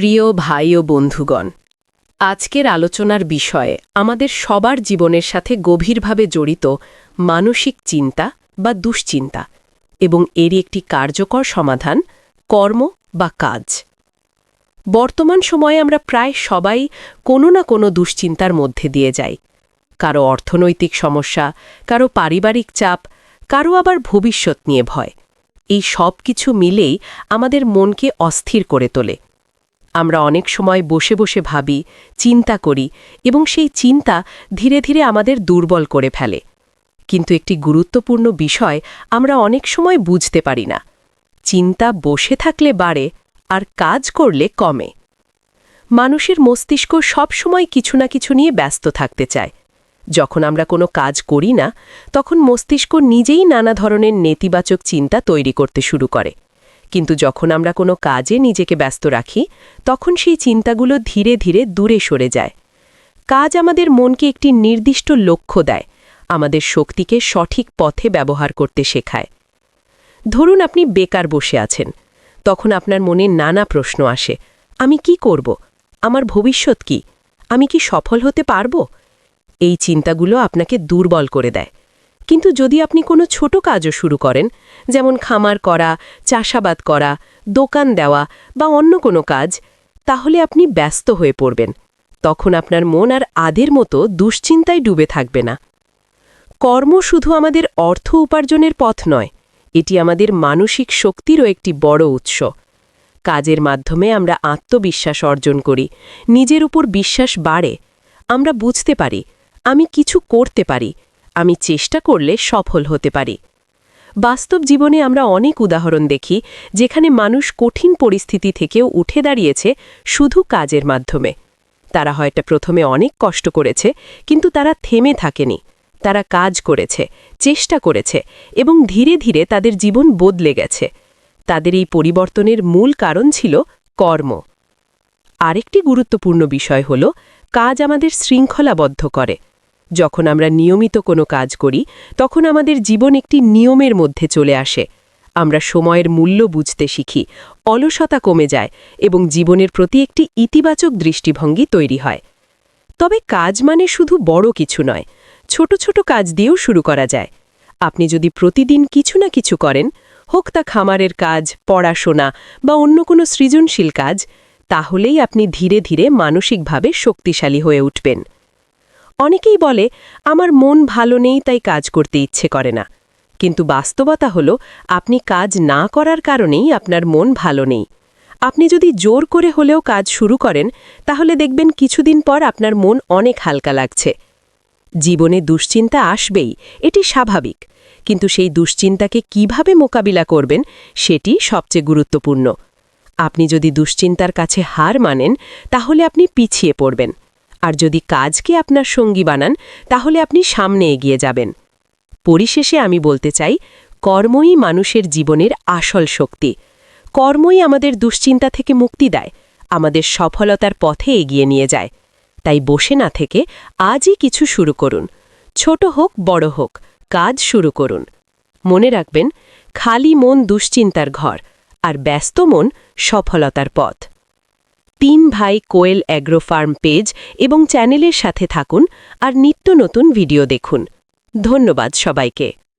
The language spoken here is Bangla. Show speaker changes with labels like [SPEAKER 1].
[SPEAKER 1] প্রিয় ভাই ও বন্ধুগণ, আজকের আলোচনার বিষয়ে আমাদের সবার জীবনের সাথে গভীরভাবে জড়িত মানসিক চিন্তা বা দুশ্চিন্তা এবং এরই একটি কার্যকর সমাধান কর্ম বা কাজ। বর্তমান সময়ে আমরা প্রায় সবাই কোনো না কোনো দুশ্চিন্তার মধ্যে দিয়ে যাই। কারো অর্থনৈতিক সমস্যা, কারো পারিবারিক চাপ, কারো আবার ভবিষ্যৎ নিয়ে ভয়। এই সব কিছু মিলেই আমাদের মনকে অস্থির করে তোলে। আমরা অনেক সময় বসে বসে ভাবি, চিন্তা করি এবং সেই চিন্তা ধীরে ধীরে আমাদের দুর্বল করে ফেলে। কিন্তু একটি গুরুত্বপূর্ণ বিষয় আমরা অনেক সময় বুঝতে পারি না। চিন্তা বসে থাকলে বাড়ে আর কাজ করলে কমে। মানুষের মস্তিষ্ক সব সময় কিছু না কিছু নিয়ে ব্যস্ত থাকতে চায়। যখন আমরা কোনো কাজ করি না, তখন মস্তিষ্ক নিজেই নানা ধরনের নেতিবাচক চিন্তা তৈরি করতে শুরু করে। কিন্তু যখন আমরা কোনো কাজে নিজেকে ব্যস্ত রাখি, তখন সেই চিন্তাগুলো ধীরে ধীরে দূরে সরে যায়। কাজ আমাদের মনকে একটি নির্দিষ্ট লক্ষ্য দেয়, আমাদের শক্তিকে সঠিক পথে ব্যবহার করতে শেখায়। ধরুন আপনি বেকার বসে আছেন, তখন আপনার মনে নানা প্রশ্ন আসে। আমি কি করব? আমার ভবিষ্যৎ কি? আমি কি সফল হতে পারব? এই চিন্তাগুলো আপনাকে দুর্বল করে দেয়। কিন্তু যদি আপনি কোনো ছোট কাজও শুরু করেন, যেমন খামার করা, চাষাবাদ করা, দোকান দেওয়া বা অন্য কোনো কাজ, তাহলে আপনি ব্যস্ত হয়ে পড়বেন। তখন আপনার মন আর আদের মতো দুশ্চিন্তায় ডুবে থাকবে না। কর্ম শুধু আমাদের অর্থ উপার্জনের পথ নয়, এটি আমাদের মানসিক শক্তিরও একটি বড় উৎস। কাজের মাধ্যমে আমরা আত্মবিশ্বাস অর্জন করি, নিজের উপর বিশ্বাস বাড়ে। আমরা বুঝতে পারি, আমি কিছু করতে পারি, আমি চেষ্টা করলে সফল হতে পারি। বাস্তব জীবনে আমরা অনেক উদাহরণ দেখি যেখানে মানুষ কঠিন পরিস্থিতি থেকেও উঠে দাঁড়িয়েছে শুধু কাজের মাধ্যমে। তারা হয়তো প্রথমে অনেক কষ্ট করেছে, কিন্তু তারা থেমে থাকেনি। তারা কাজ করেছে, চেষ্টা করেছে এবং ধীরে ধীরে তাদের জীবন বদলে গেছে। তাদের এই পরিবর্তনের মূল কারণ ছিল কর্ম। আরেকটি গুরুত্বপূর্ণ বিষয় হল, কাজ আমাদের শৃঙ্খলাবদ্ধ করে। যখন আমরা নিয়মিত কোনো কাজ করি, তখন আমাদের জীবন একটি নিয়মের মধ্যে চলে আসে। আমরা সময়ের মূল্য বুঝতে শিখি, অলসতা কমে যায় এবং জীবনের প্রতি একটি ইতিবাচক দৃষ্টিভঙ্গি তৈরি হয়। তবে কাজ মানে শুধু বড় কিছু নয়, ছোট ছোট কাজ দিয়েও শুরু করা যায়। আপনি যদি প্রতিদিন কিছু না কিছু করেন, হোক তা খামারের কাজ, পড়াশোনা বা অন্য কোনো সৃজনশীল কাজ, তাহলেই আপনি ধীরে ধীরে মানসিকভাবে শক্তিশালী হয়ে উঠবেন। অনেকেই বলে, আমার মন ভালো নেই তাই কাজ করতে ইচ্ছে করে না। কিন্তু বাস্তবতা হলো, আপনি কাজ না করার কারণেই আপনার মন ভালো নেই। আপনি যদি জোর করে হলেও কাজ শুরু করেন, তাহলে দেখবেন কিছুদিন পর আপনার মন অনেক হালকা লাগছে। জীবনে দুশ্চিন্তা আসবেই, এটি স্বাভাবিক। কিন্তু সেই দুশ্চিন্তাকে কিভাবে মোকাবিলা করবেন, সেটি সবচেয়ে গুরুত্বপূর্ণ। আপনি যদি দুশ্চিন্তার কাছে হার মানেন, তাহলে আপনি পিছিয়ে পড়বেন। আর যদি কাজকে আপনার সঙ্গী বানান, তাহলে আপনি সামনে এগিয়ে যাবেন। পরিশেষে আমি বলতে চাই, কর্মই মানুষের জীবনের আসল শক্তি। কর্মই আমাদের দুশ্চিন্তা থেকে মুক্তি দেয়, আমাদের সফলতার পথে এগিয়ে নিয়ে যায়। তাই বসে না থেকে আজই কিছু শুরু করুন। ছোট হোক বড় হোক, কাজ শুরু করুন। মনে রাখবেন, খালি মন দুশ্চিন্তার ঘর, আর ব্যস্ত মন সফলতার পথ। 3 ভাই কোয়েল অ্যাগ্রো ফার্ম পেজ এবং চ্যানেলের সাথে থাকুন আর নিত্য নতুন ভিডিও দেখুন। ধন্যবাদ সবাইকে।